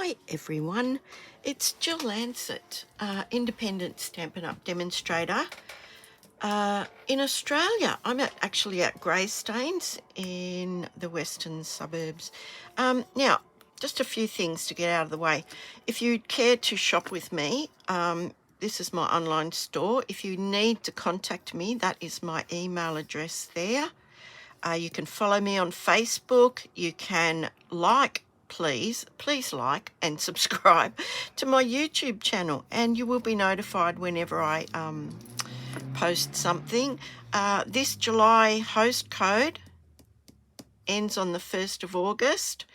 Hi everyone, it's Jill Lancet, independent Stampin' Up! Demonstrator in Australia. I'm actually at Greystanes in the western suburbs. Now, just a few things to get out of the way. If you care to shop with me, this is my online store. If you need to contact me, that is my email address there. You can follow me on Facebook. You can please like and subscribe to my YouTube channel, and you will be notified whenever I post something. This July host code ends on the 1st of August,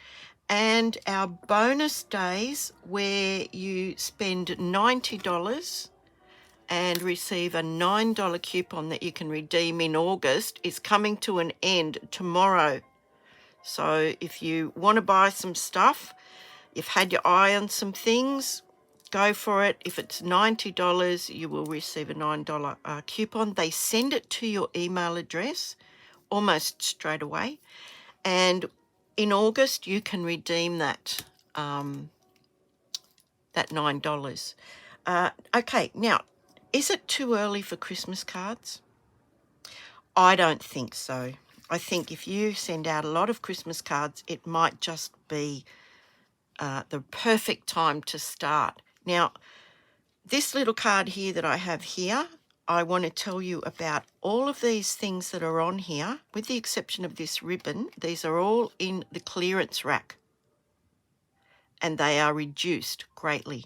and our bonus days where you spend $90 and receive a $9 coupon that you can redeem in August is coming to an end tomorrow. So if you want to buy some stuff, you've had your eye on some things, go for it. If it's $90, you will receive a $9 coupon. They send it to your email address almost straight away. And in August, you can redeem that, that $9. Okay, now, is it too early for Christmas cards? I don't think so. I think if you send out a lot of Christmas cards, it might just be the perfect time to start. Now, this little card here that I have here, I want to tell you about all of these things that are on here, with the exception of this ribbon. These are all in the clearance rack, and they are reduced greatly.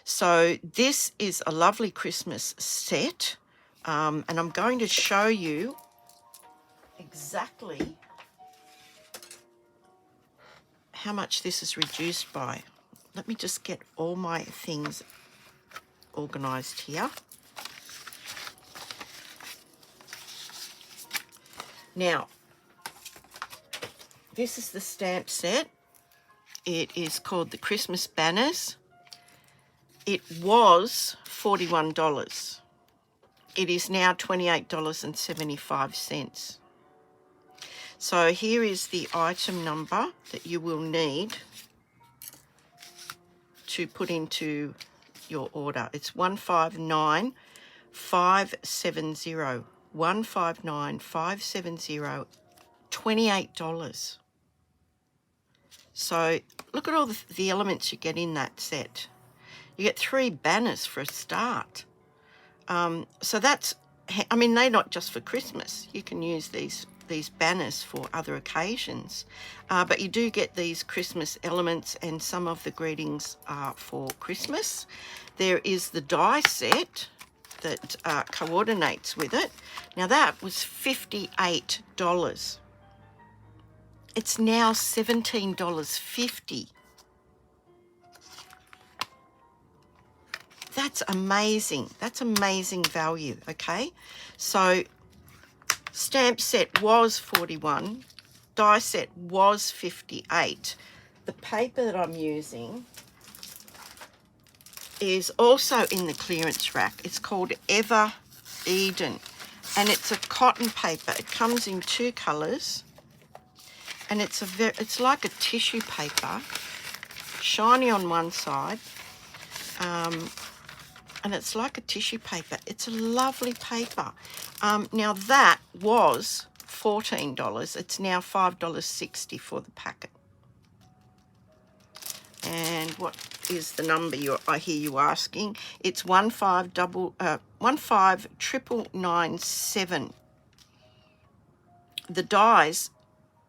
So this is a lovely Christmas set, and I'm going to show you exactly how much this is reduced by. Let me just get all my things organized here. Now, this is the stamp set. It is called the Christmas Banners. It was $41. It is now $28.75. So here is the item number that you will need to put into your order. It's 159570. 159570, $28. So look at all the elements you get in that set. You get 3 banners for a start. So that's, I mean, they're not just for Christmas. You can use these banners for other occasions. But you do get these Christmas elements, and some of the greetings are for Christmas. There is the die set that coordinates with it. Now that was $58. It's now $17.50. That's amazing. That's amazing value, okay? So stamp set was $41. Die set was $58. The paper that I'm using is also in the clearance rack. It's called Ever Eden, and it's a cotton paper. It comes in 2 colours, and it's like a tissue paper, shiny on one side, and it's like a tissue paper. It's a lovely paper. Now that was $14. It's now $5.60 for the packet. And what is the number I hear you asking? It's 15997. The dies,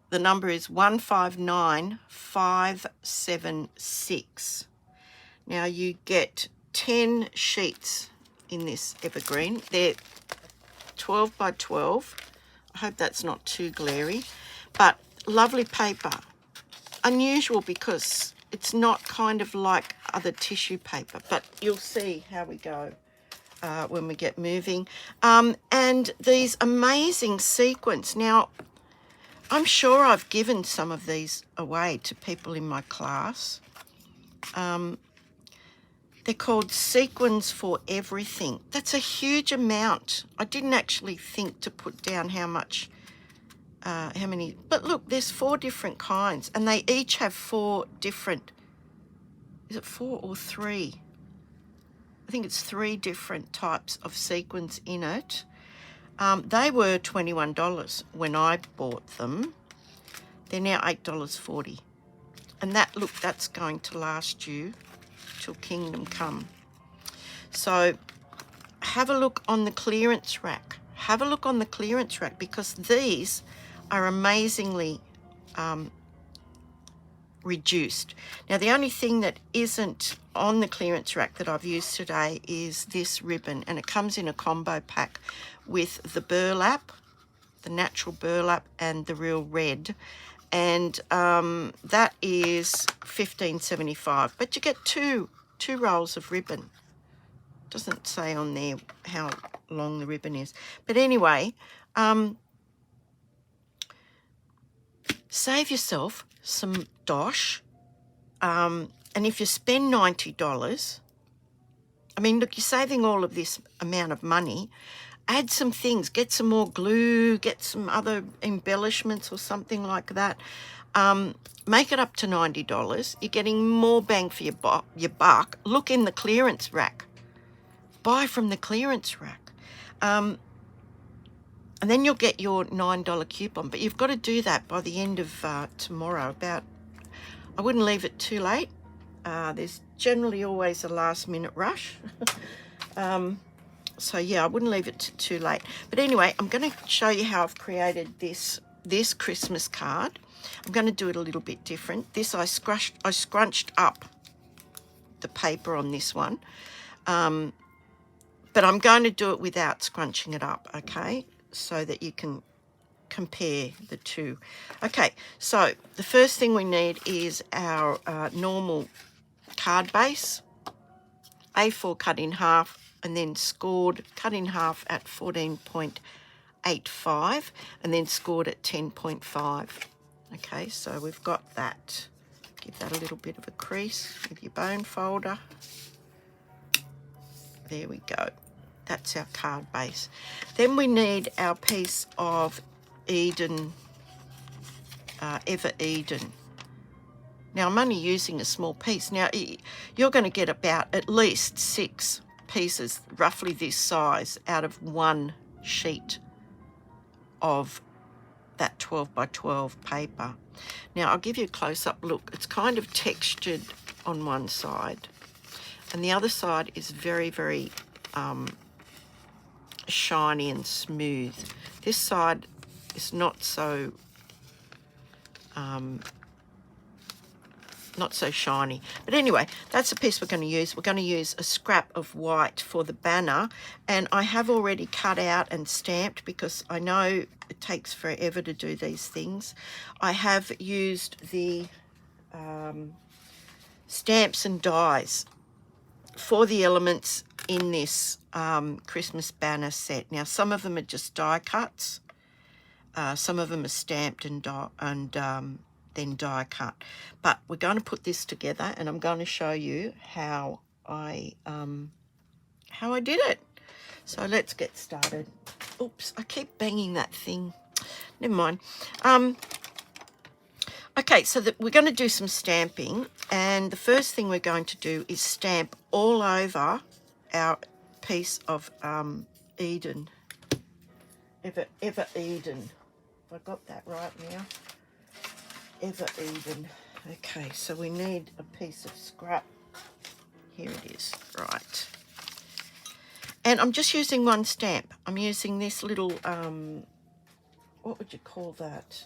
the number is 159576. Now you get 10 sheets in this evergreen. They're 12 by 12. I hope that's not too glary, but lovely paper. Unusual because it's not kind of like other tissue paper, but you'll see how we go when we get moving. And these amazing sequins. Now, I'm sure I've given some of these away to people in my class. They're called Sequins for Everything. That's a huge amount. I didn't actually think to put down how much, how many, but look, there's 4 different kinds, and they each have 4 different is it 4 or 3? I think it's 3 different types of sequins in it. They were $21 when I bought them. They're now $8.40. And that's going to last you till Kingdom Come. So have a look on the clearance rack. Have a look on the clearance rack, because these are amazingly reduced. Now, the only thing that isn't on the clearance rack that I've used today is this ribbon, and it comes in a combo pack with the burlap, the natural burlap, and the real red, and that is $15.75. But you get two rolls of ribbon. Doesn't say on there how long the ribbon is, but anyway, save yourself some dosh, and if you spend $90, I mean, look, you're saving all of this amount of money. Add some things, get some more glue, get some other embellishments or something like that. Make it up to $90. You're getting more bang for your buck. Look in the clearance rack. Buy from the clearance rack. And then you'll get your $9 coupon. But you've got to do that by the end of tomorrow. I wouldn't leave it too late. There's generally always a last minute rush. So yeah, I wouldn't leave it too late. But anyway, I'm going to show you how I've created this Christmas card. I'm going to do it a little bit different. This I scrunched up the paper on this one. But I'm going to do it without scrunching it up, okay? So that you can compare the two. Okay, so the first thing we need is our normal card base. A4 cut in half, and then scored, cut in half at 14.85, and then scored at 10.5. Okay, so we've got that. Give that a little bit of a crease with your bone folder. There we go. That's our card base. Then we need our piece of Eden, Ever Eden. Now, I'm only using a small piece. Now, you're going to get about at least 6 pieces, roughly this size, out of one sheet of that 12 by 12 paper. Now, I'll give you a close-up look. It's kind of textured on one side, and the other side is very, very shiny and smooth. This side is not so shiny. But anyway, that's the piece we're going to use. We're going to use a scrap of white for the banner, and I have already cut out and stamped because I know it takes forever to do these things. I have used the stamps and dies for the elements in this Christmas banner set. Now, some of them are just die cuts. Some of them are stamped and then die cut. But we're going to put this together, and I'm going to show you how I did it. So let's get started. Oops, I keep banging that thing. Never mind. Okay, so we're going to do some stamping, and the first thing we're going to do is stamp all over our piece of Eden. Ever Eden. Have I got that right now? Ever Eden. Okay, so we need a piece of scrap. Here it is. Right. And I'm just using one stamp. I'm using this little, what would you call that?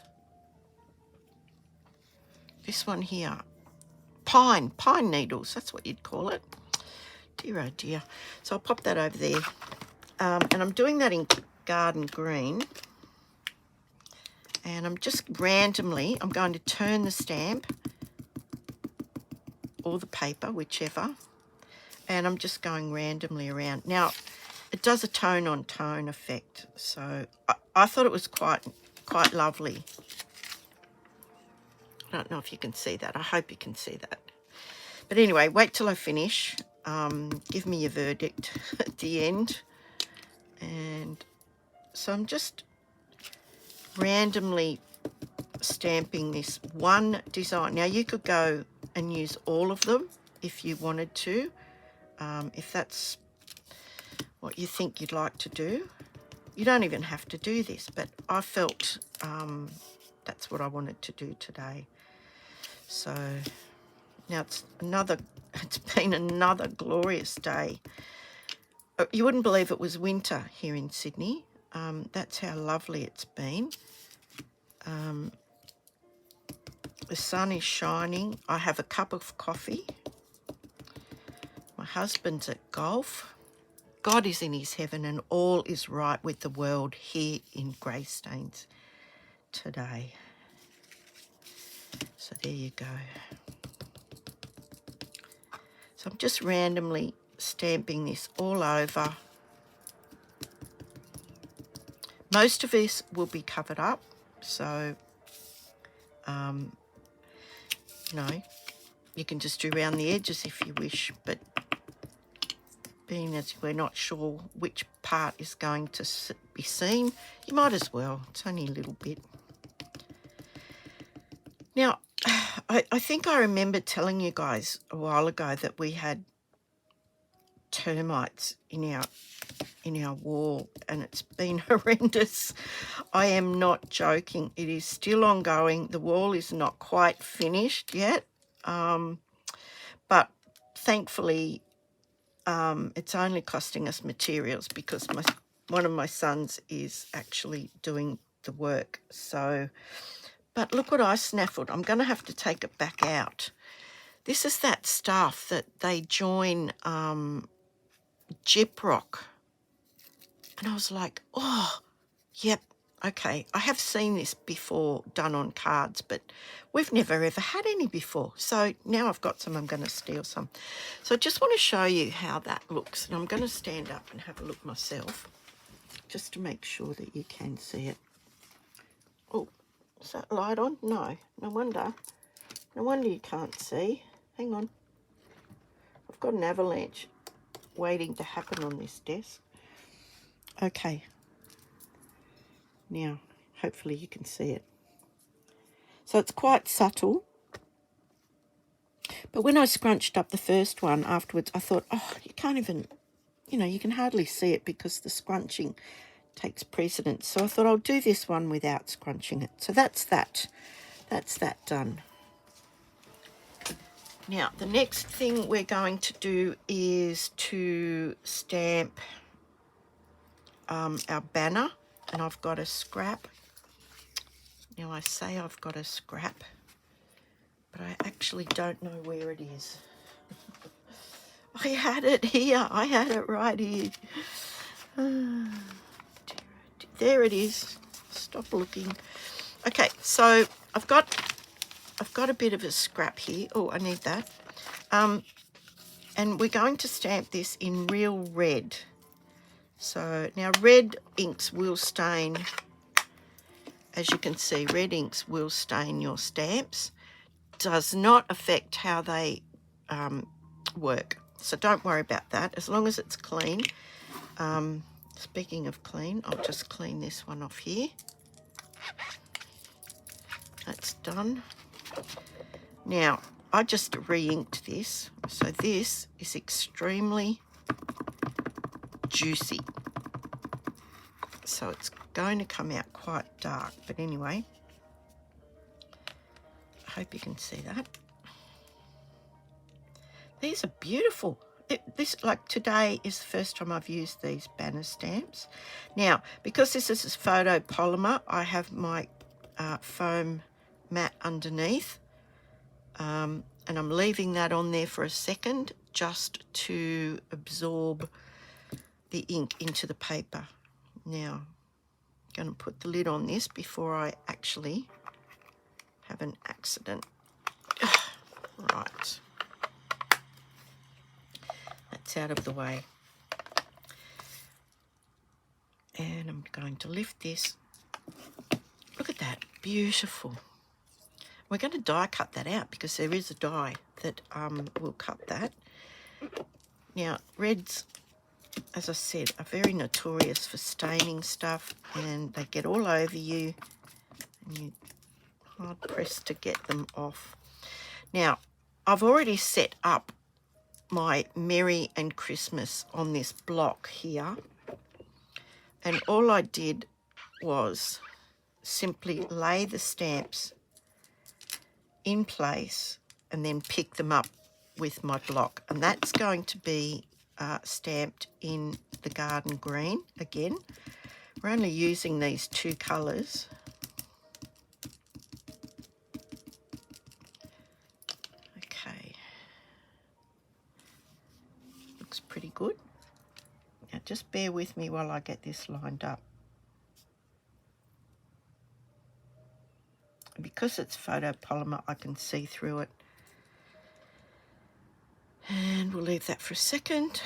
This one here. Pine needles. That's what you'd call it. Dear, oh dear. So I'll pop that over there. And I'm doing that in garden green. And I'm just randomly, I'm going to turn the stamp or the paper, whichever, and I'm just going randomly around. Now, it does a tone-on-tone effect, so I thought it was quite lovely. I don't know if you can see that. I hope you can see that. But anyway, wait till I finish. Give me your verdict at the end. And so I'm just randomly stamping this one design. Now, you could go and use all of them, if you wanted to, if that's what you think you'd like to do. You don't even have to do this, but I felt that's what I wanted to do today. So now it's been another glorious day. You wouldn't believe it was winter here in Sydney. That's how lovely it's been. The sun is shining. I have a cup of coffee. My husband's at golf. God is in his heaven and all is right with the world here in Greystanes today. So there you go. So I'm just randomly stamping this all over. Most of this will be covered up, so you know, you can just do around the edges if you wish, but being as we're not sure which part is going to be seen, you might as well. It's only a little bit. Now, I think I remember telling you guys a while ago that we had termites in our wall, and it's been horrendous. I am not joking. It is still ongoing. The wall is not quite finished yet, but thankfully it's only costing us materials because one of my sons is actually doing the work. So, but look what I snaffled. I'm going to have to take it back out. This is that stuff that they join gyprock. And I was like, oh, yep, okay. I have seen this before done on cards, but we've never ever had any before. So now I've got some, I'm going to steal some. So I just want to show you how that looks. And I'm going to stand up and have a look myself just to make sure that you can see it. Oh, is that light on? No, no wonder. No wonder you can't see. Hang on. I've got an avalanche waiting to happen on this desk. Okay. Now, hopefully you can see it. So it's quite subtle. But when I scrunched up the first one afterwards, I thought, oh, you can't even, you can hardly see it because the scrunching takes precedence. So I thought I'll do this one without scrunching it. So that's that. That's that done. Now, the next thing we're going to do is to stamp our banner, and I've got a scrap. Now, I say I've got a scrap, but I actually don't know where it is. I had it here. I had it right here. There it is. Stop looking. Okay, so I've got a bit of a scrap here. Oh, I need that. And we're going to stamp this in real red. So now red inks will stain, as you can see, red inks will stain your stamps. Does not affect how they work. So don't worry about that, as long as it's clean. Speaking of clean, I'll just clean this one off here. That's done. Now, I just re-inked this. So this is extremely juicy. So it's going to come out quite dark. But anyway, I hope you can see that. These are beautiful. Like today is the first time I've used these banner stamps. Now, because this is photopolymer, I have my foam mat underneath. And I'm leaving that on there for a second just to absorb the ink into the paper. Now, I'm going to put the lid on this before I actually have an accident. Right. That's out of the way. And I'm going to lift this. Look at that. Beautiful. We're going to die cut that out because there is a die that will cut that. Now, reds, as I said, are very notorious for staining stuff, and they get all over you, and you're hard pressed to get them off. Now, I've already set up my Merry and Christmas on this block here. And all I did was simply lay the stamps in place and then pick them up with my block. And that's going to be stamped in the garden green again. We're only using these two colours. Okay. Looks pretty good. Now just bear with me while I get this lined up. Because it's photopolymer, I can see through it. And we'll leave that for a second.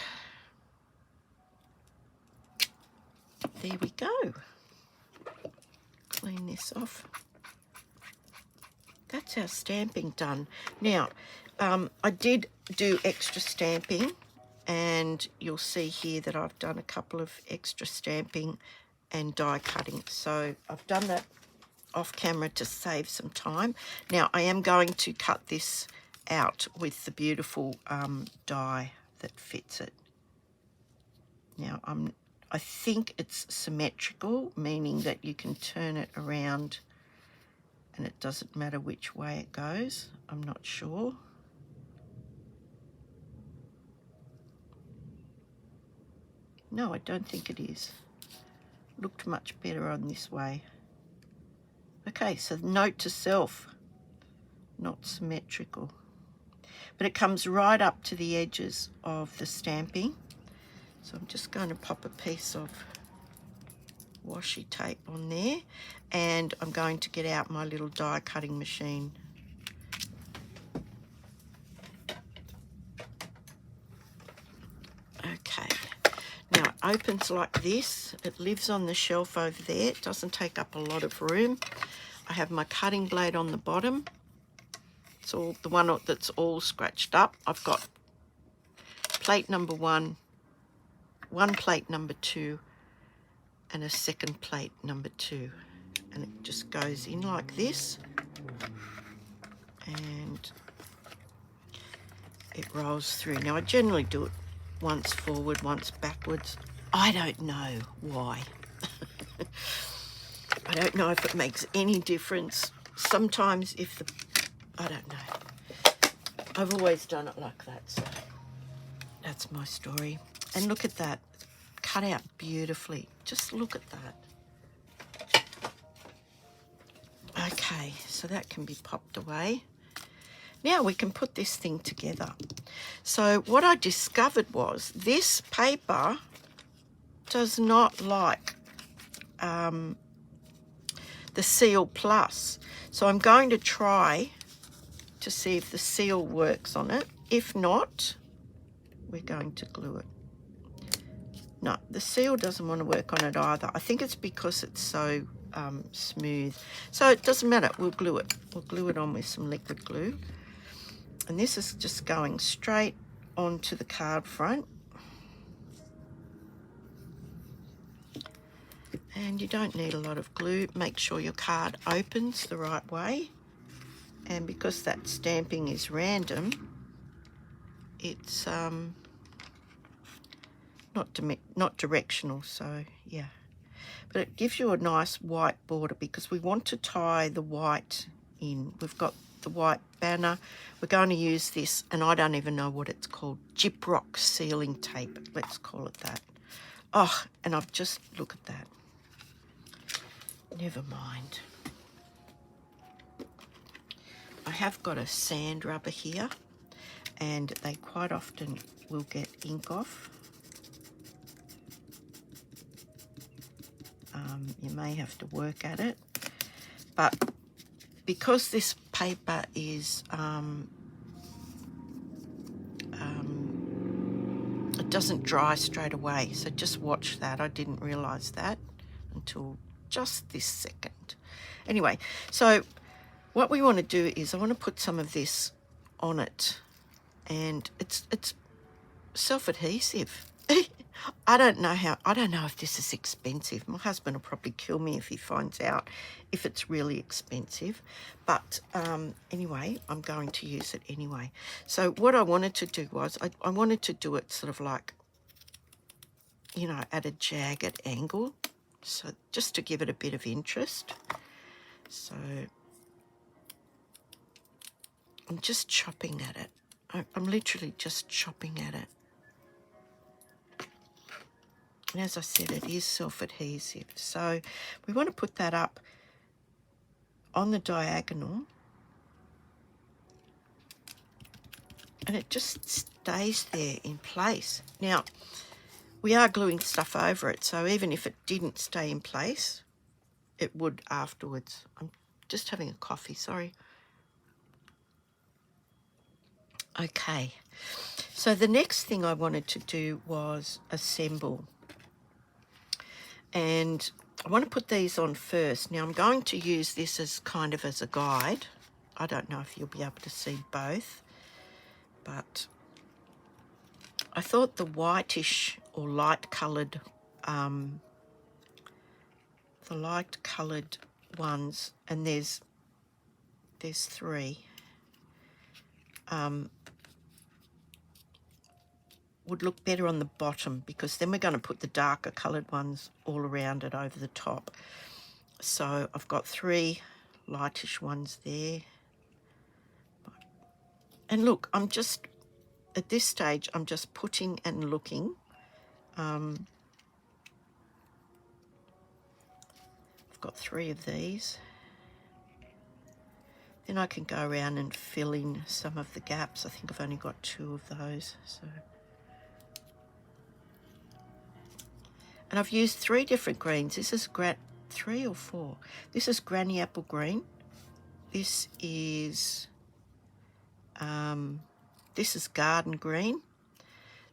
There we go. Clean this off. That's our stamping done. Now, I did do extra stamping, and you'll see here that I've done a couple of extra stamping and die cutting. So I've done that off camera to save some time. Now I am going to cut this out with the beautiful die that fits it. Now I think it's symmetrical, meaning that you can turn it around and it doesn't matter which way it goes. I'm not sure. No, I don't think it is. Looked much better on this way. Okay, so note to self, not symmetrical. But it comes right up to the edges of the stamping. So I'm just going to pop a piece of washi tape on there, and I'm going to get out my little die cutting machine. Okay, now it opens like this. It lives on the shelf over there. It doesn't take up a lot of room. I have my cutting blade on the bottom. It's all the one that's all scratched up. I've got plate number one plate number two, and a second plate number two. And it just goes in like this. And it rolls through. Now I generally do it once forward, once backwards. I don't know why. I don't know if it makes any difference. Sometimes I don't know. I've always done it like that, so that's my story. And look at that, cut out beautifully. Just look at that. Okay, so that can be popped away. Now we can put this thing together. So what I discovered was this paper does not like the Seal Plus. So I'm going to try to see if the seal works on it. If not, we're going to glue it. No, the seal doesn't want to work on it either. I think it's because it's so smooth. So it doesn't matter, we'll glue it. We'll glue it on with some liquid glue. And this is just going straight onto the card front. And you don't need a lot of glue. Make sure your card opens the right way. And because that stamping is random, it's not directional, so yeah. But it gives you a nice white border because we want to tie the white in. We've got the white banner. We're going to use this, and I don't even know what it's called, gyprock sealing tape, let's call it that. Oh, and I've just, look at that. Never mind. I have got a sand rubber here, and they quite often will get ink off. You may have to work at it, but because this paper is it doesn't dry straight away, so just watch that. I didn't realize that until just this second. Anyway, so what we want to do is I want to put some of this on it, and it's self-adhesive. I don't know if this is expensive. My husband will probably kill me if he finds out if it's really expensive. But anyway, I'm going to use it anyway. So what I wanted to do was, I wanted to do it sort of like, you know, at a jagged angle. So just to give it a bit of interest. So I'm just chopping at it. I'm literally just chopping at it. And as I said, it is self-adhesive. So we want to put that up on the diagonal. And it just stays there in place. Now, we are gluing stuff over it, so even if it didn't stay in place, it would afterwards. I'm just having a coffee, sorry. Okay, so the next thing I wanted to do was assemble. And I want to put these on first. Now I'm going to use this as kind of as a guide. I don't know if you'll be able to see both, but I thought the whitish or light coloured, ones, and there's three, would look better on the bottom, because then we're going to put the darker coloured ones all around it over the top. So I've got three lightish ones there. And look, I'm just, at this stage, I'm just putting and looking. I've got three of these. Then I can go around and fill in some of the gaps. I think I've only got two of those. So. And I've used three different greens. This is three or four. This is granny apple green. This is garden green.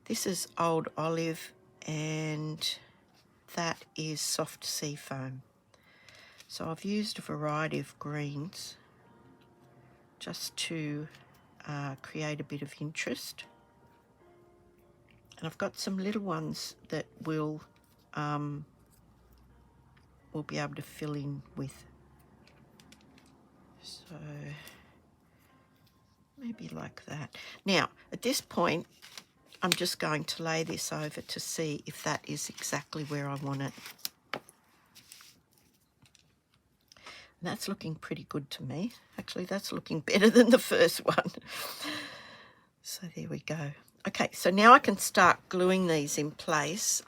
This is old olive, and that is soft sea foam. So I've used a variety of greens just to create a bit of interest. And I've got some little ones that we'll be able to fill in with. So maybe like that. Now, at this point, I'm just going to lay this over to see if that is exactly where I want it. And that's looking pretty good to me. Actually, that's looking better than the first one. So there we go. Okay, so now I can start gluing these in place.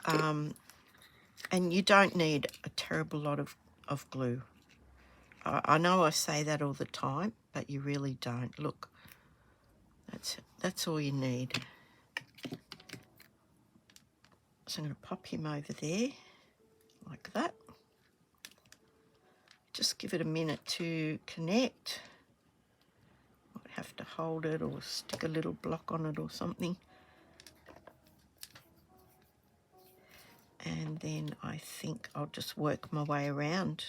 And you don't need a terrible lot of glue. I know I say that all the time, but you really don't. Look, that's all you need. So I'm going to pop him over there, like that. Just give it a minute to connect. Might have to hold it or stick a little block on it or something. And then I think I'll just work my way around.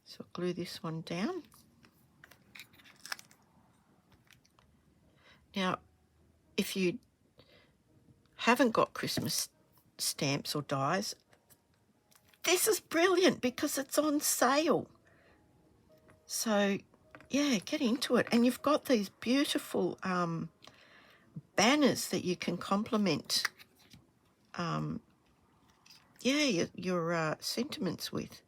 So I'll glue this one down. Now, if you haven't got Christmas stamps or dies, this is brilliant because it's on sale. So, yeah, get into it. And you've got these beautiful banners that you can complement your sentiments with.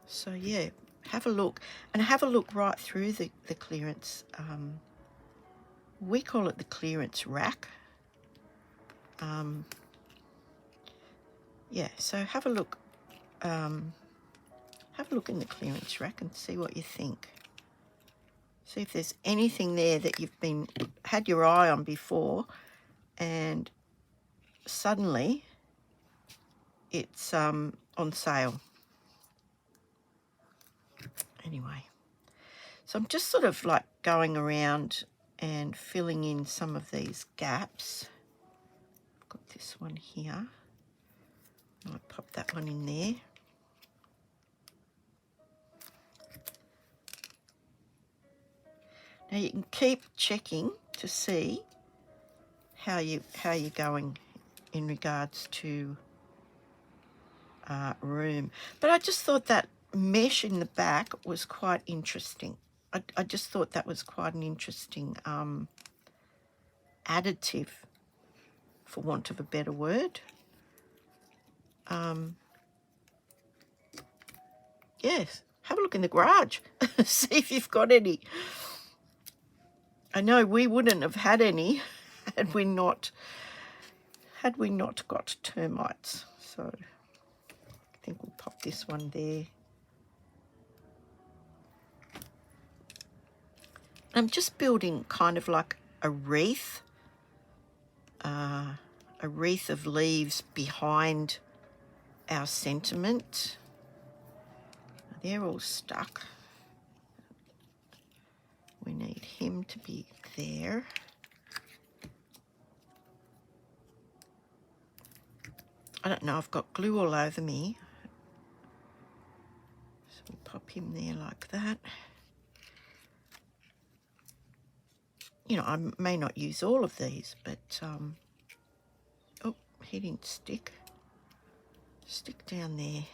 So, yeah, have a look. And have a look right through the clearance. We call it the clearance rack. Yeah, so have a look. Have a look in the clearance rack and see what you think. See if there's anything there that you've had your eye on before, and suddenly it's on sale. Anyway, so I'm just sort of like going around and filling in some of these gaps. I've got this one here. I'll pop that one in there. Now you can keep checking to see how you're going in regards to room. But I just thought that mesh in the back was quite interesting. I just thought that was quite an interesting additive, for want of a better word. Yes, have a look in the garage. See if you've got any. I know we wouldn't have had any had we not got termites. So I think we'll pop this one there. I'm just building kind of like a wreath of leaves behind our sentiment. They're all stuck. We need him to be there. I don't know, I've got glue all over me. So we'll pop him there like that. You know, I may not use all of these, but, oh, he didn't stick. Stick down there.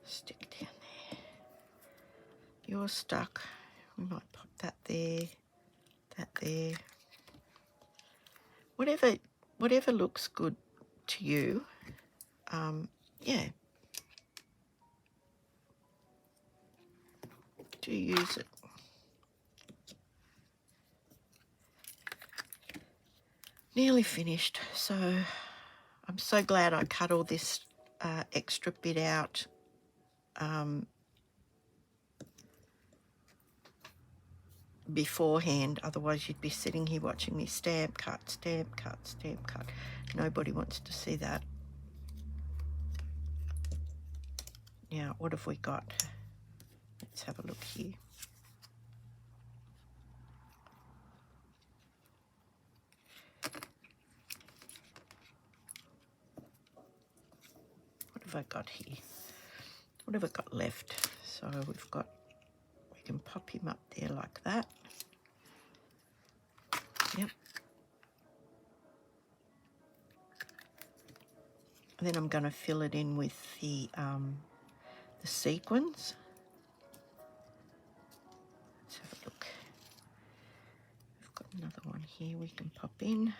Stick down there. You're stuck. We might pop that there, that there. Whatever looks good to you, yeah. Do use it. Nearly finished, so I'm so glad I cut all this extra bit out beforehand. Otherwise you'd be sitting here watching me stamp, cut, stamp, cut, stamp, cut. Nobody wants to see that. Now, what have we got? Let's have a look here. What have I got here? What have I got left? So we can pop him up there like that. Yep. And then I'm going to fill it in with the sequins. Let's have a look. We've got another one here we can pop in.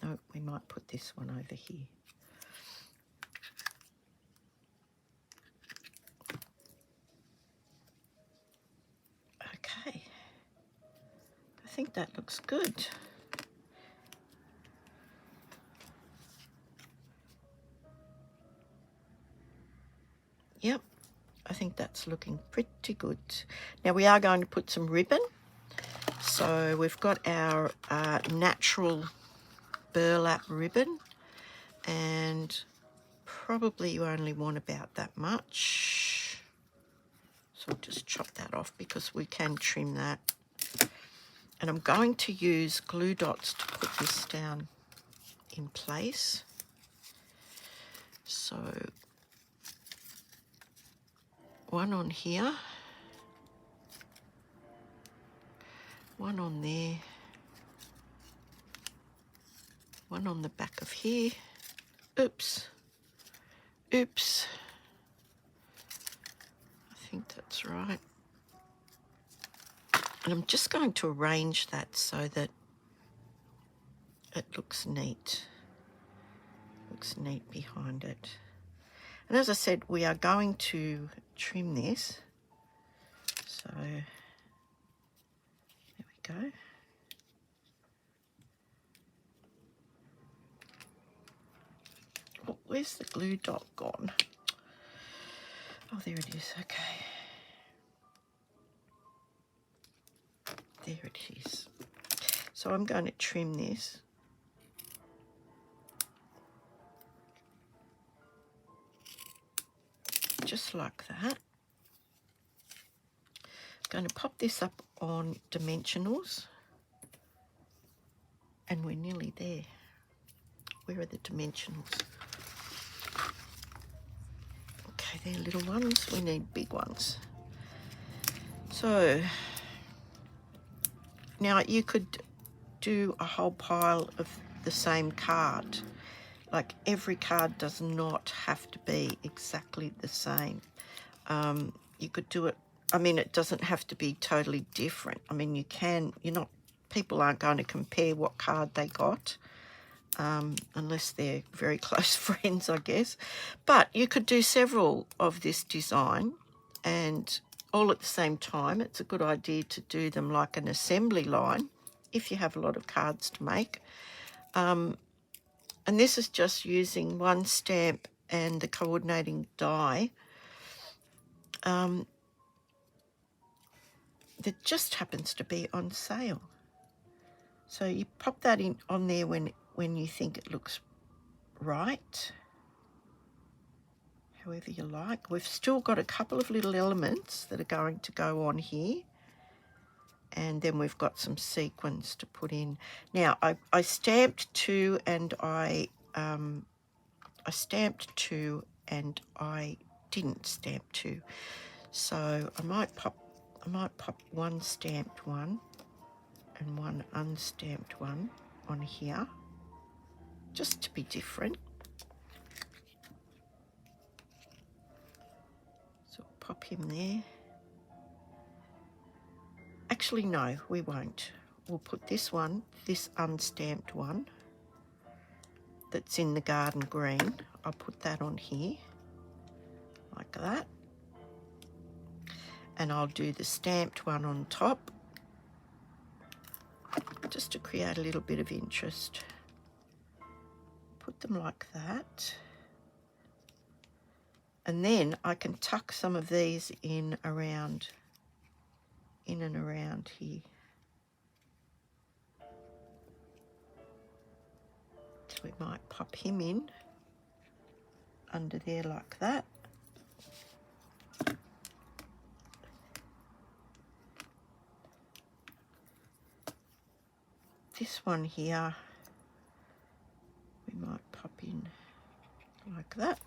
No, we might put this one over here. Okay. I think that looks good. Yep, I think that's looking pretty good. Now we are going to put some ribbon. So we've got our natural burlap ribbon, and probably you only want about that much. So I'll just chop that off because we can trim that. And I'm going to use glue dots to put this down in place. So one on here, one on there, one on the back of here. Oops. Oops. I think that's right. And I'm just going to arrange that so that it looks neat. Looks neat behind it. And as I said, we are going to trim this. So there we go. Oh, where's the glue dot gone? Oh, there it is. Okay. There it is. So I'm going to trim this. Just like that. I'm going to pop this up on dimensionals. And we're nearly there. Where are the dimensionals? Okay, they're little ones. We need big ones. So now you could do a whole pile of the same card. Like, every card does not have to be exactly the same. You could do it, I mean, it doesn't have to be totally different. I mean, you can, people aren't going to compare what card they got, unless they're very close friends, I guess. But you could do several of this design, and all at the same time. It's a good idea to do them like an assembly line if you have a lot of cards to make. And this is just using one stamp and the coordinating die that just happens to be on sale. So you pop that in on there when you think it looks right, however you like. We've still got a couple of little elements that are going to go on here, and then we've got some sequins to put in. Now I stamped two, and I stamped two, and I didn't stamp two. So I might pop one stamped one and one unstamped one on here, just to be different. So we'll pop him there. Actually, no, we won't. We'll put this unstamped one that's in the garden green. I'll put that on here, like that. And I'll do the stamped one on top, just to create a little bit of interest. Put them like that. And then I can tuck some of these in and around here. So we might pop him in under there like that. This one here, we might pop in like that.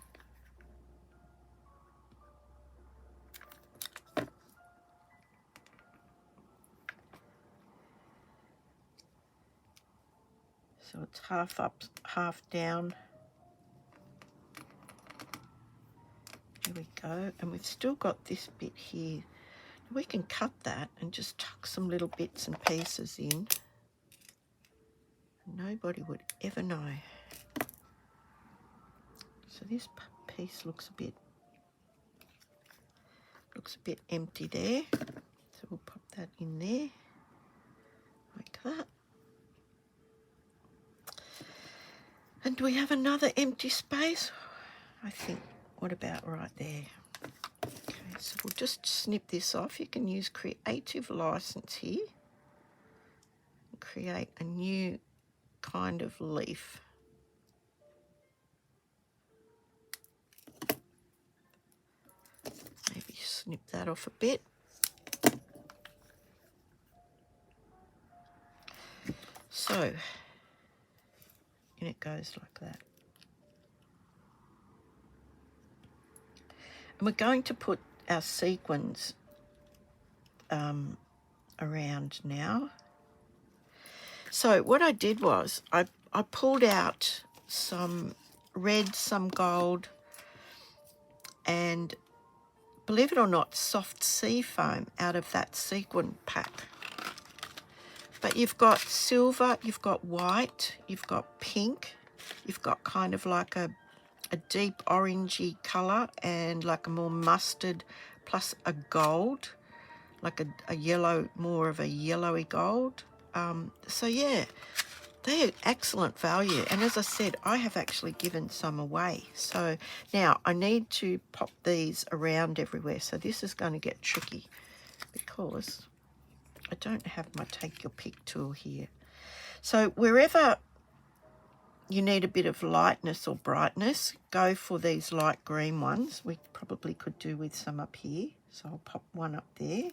So it's half up, half down. There we go. And we've still got this bit here. We can cut that and just tuck some little bits and pieces in. Nobody would ever know. So this piece looks a bit empty there. So we'll pop that in there like that. And we have another empty space, I think. What about right there? Okay, so we'll just snip this off. You can use creative license here and create a new kind of leaf. Maybe snip that off a bit. So, and it goes like that. And we're going to put our sequins around now. So what I did was I pulled out some red, some gold, and believe it or not, soft sea foam out of that sequin pack. But you've got silver, you've got white, you've got pink, you've got kind of like a deep orangey colour, and like a more mustard, plus a gold, like a yellow, more of a yellowy gold. So yeah, they are excellent value. And as I said, I have actually given some away. So now I need to pop these around everywhere. So this is going to get tricky because I don't have my take your pick tool here. So wherever you need a bit of lightness or brightness, go for these light green ones. We probably could do with some up here. So I'll pop one up there.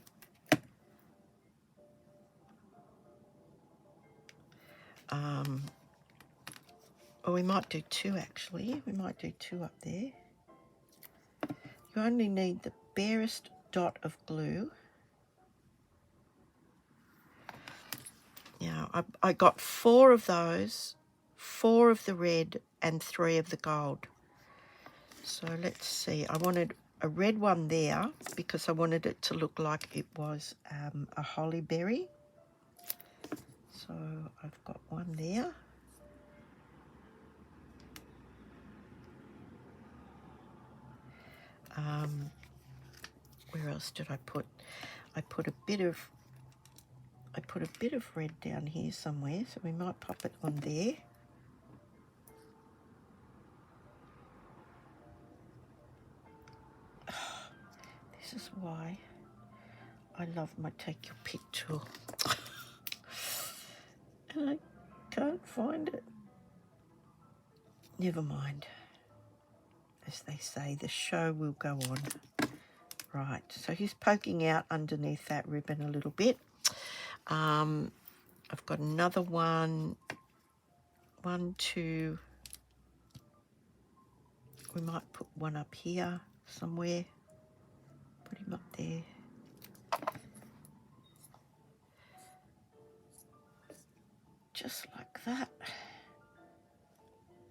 Or we might do two actually. We might do two up there. You only need the barest dot of glue. Now, I got 4 of those, 4 of the red and 3 of the gold. So let's see. I wanted a red one there because I wanted it to look like it was a holly berry. So I've got one there. Where else did I put? I put a bit of red down here somewhere, so we might pop it on there. This is why I love my take your pick tool. And I can't find it. Never mind. As they say, the show will go on. Right, so he's poking out underneath that ribbon a little bit. I've got another one, 1, 2. We might put one up here somewhere. Put him up there. Just like that.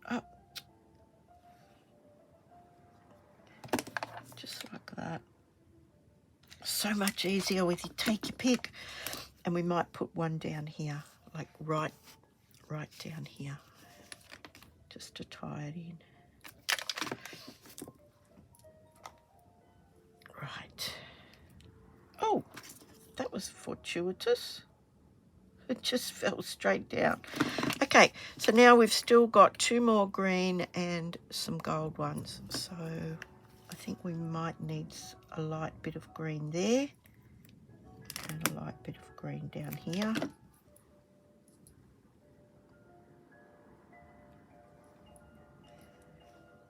Up. Just like that. So much easier with you take your pick. And we might put one down here, like right down here, just to tie it in. Right. Oh, that was fortuitous. It just fell straight down. Okay, so now we've still got 2 more green and some gold ones. So I think we might need a light bit of green there and a light bit of green down here.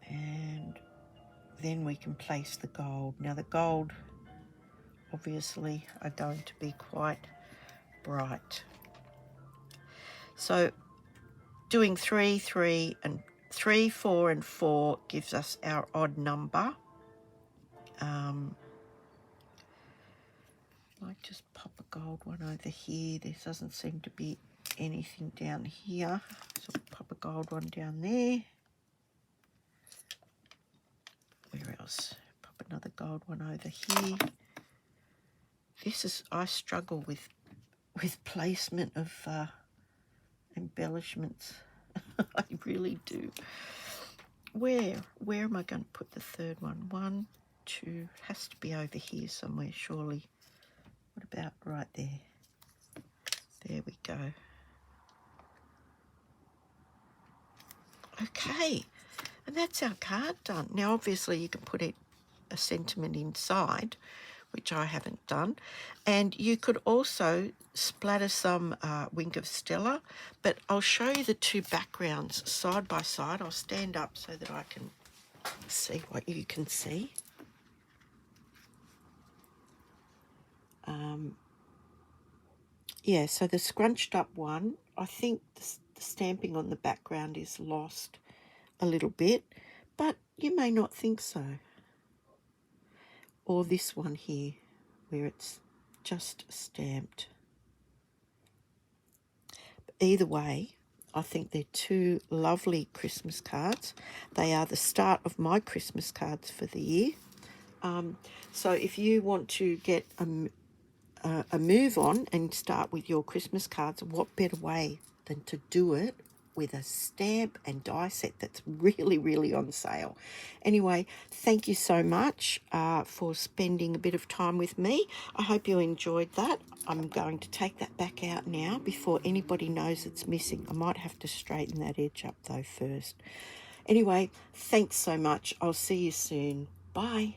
And then we can place the gold. Now the gold obviously are going to be quite bright. So doing 3, 3, and 3, 4, and 4 gives us our odd number. Might just pop a gold one over here. There doesn't seem to be anything down here, so we'll pop a gold one down there. Where else? Pop another gold one over here. I struggle with placement of embellishments. I really do. Where am I going to put the third one? 1, 2, has to be over here somewhere, surely. What about right there? There we go. Okay, and that's our card done. Now, obviously, you can put a sentiment inside, which I haven't done. And you could also splatter some Wink of Stella, but I'll show you the 2 backgrounds side by side. I'll stand up so that I can see what you can see. Yeah, so the scrunched up one, I think the stamping on the background is lost a little bit, but you may not think so. Or this one here, where it's just stamped. Either way, I think they're 2 lovely Christmas cards. They are the start of my Christmas cards for the year. So if you want to get a move on and start with your Christmas cards, what better way than to do it with a stamp and die set that's really, really on sale. Anyway, thank you so much for spending a bit of time with me. I hope you enjoyed that. I'm going to take that back out now before anybody knows it's missing. I might have to straighten that edge up though first. Anyway, thanks so much. I'll see you soon. Bye.